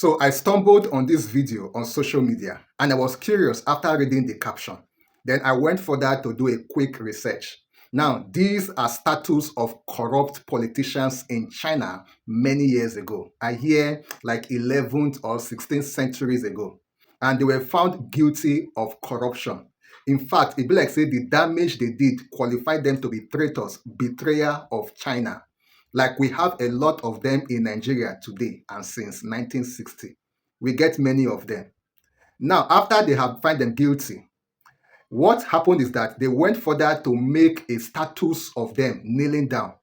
So I stumbled on this video on social media and I was curious after reading the caption. Then I went further to do a quick research. Now, these are statues of corrupt politicians in China many years ago. I hear like 11th or 16th centuries ago. And they were found guilty of corruption. In fact, it be like say the damage they did qualified them to be traitors, betrayer of China. Like we have a lot of them in Nigeria today and since 1960. We get many of them. Now, after they have found them guilty, what happened is that they went further to make a status of them kneeling down.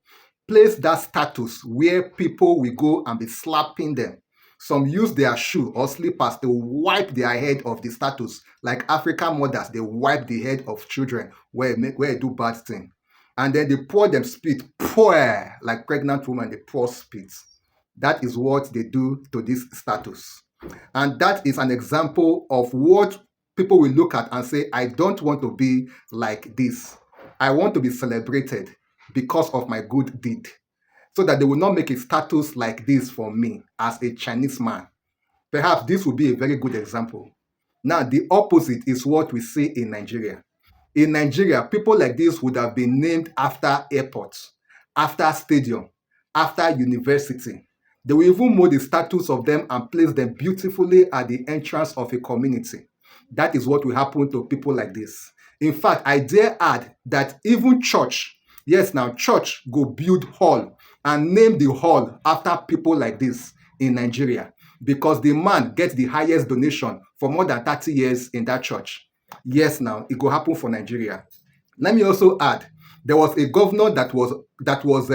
Place that status where people will go and be slapping them. Some use their shoe or slippers to wipe their head of the status. Like African mothers, they wipe the head of children where they do bad thing. And then they pour them spit, pour, like pregnant women, they pour spit. That is what they do to this status. And that is an example of what people will look at and say, I don't want to be like this. I want to be celebrated because of my good deed. So that they will not make a status like this for me as a Chinese man. Perhaps this would be a very good example. Now, the opposite is what we see in Nigeria. In Nigeria, people like this would have been named after airports, after stadium, after university. They will even mold the status of them and place them beautifully at the entrance of a community. That is what will happen to people like this. In fact, I dare add that even church, yes, now church go build hall and name the hall after people like this in Nigeria because the man gets the highest donation for more than 30 years in that church. Yes, now it will happen for Nigeria. Let me also add, there was a governor that was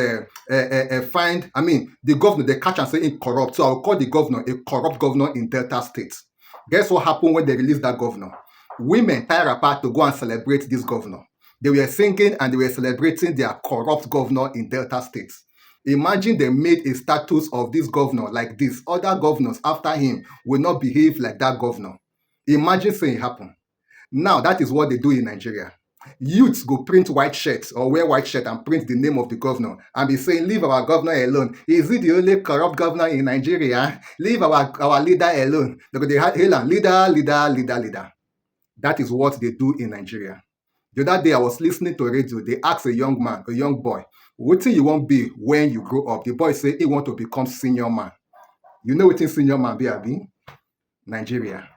fined. I mean, the governor, they catch and say incorrupt. So I'll call the governor a corrupt governor in Delta State. Guess what happened when they released that governor? Women tied apart to go and celebrate this governor. They were singing and they were celebrating their corrupt governor in Delta State. Imagine they made a status of this governor like this. Other governors after him will not behave like that governor. Imagine saying it happen. Now, that is what they do in Nigeria. Youths go print white shirts or wear white shirt and print the name of the governor and be saying, leave our governor alone. Is he the only corrupt governor in Nigeria? Leave our leader alone. They hail him, leader, leader, leader, leader. That is what they do in Nigeria. The other day, I was listening to radio. They asked a young man, a young boy, what thing you want to be when you grow up? The boy say he want to become senior man. You know what senior man be, Abi? Nigeria.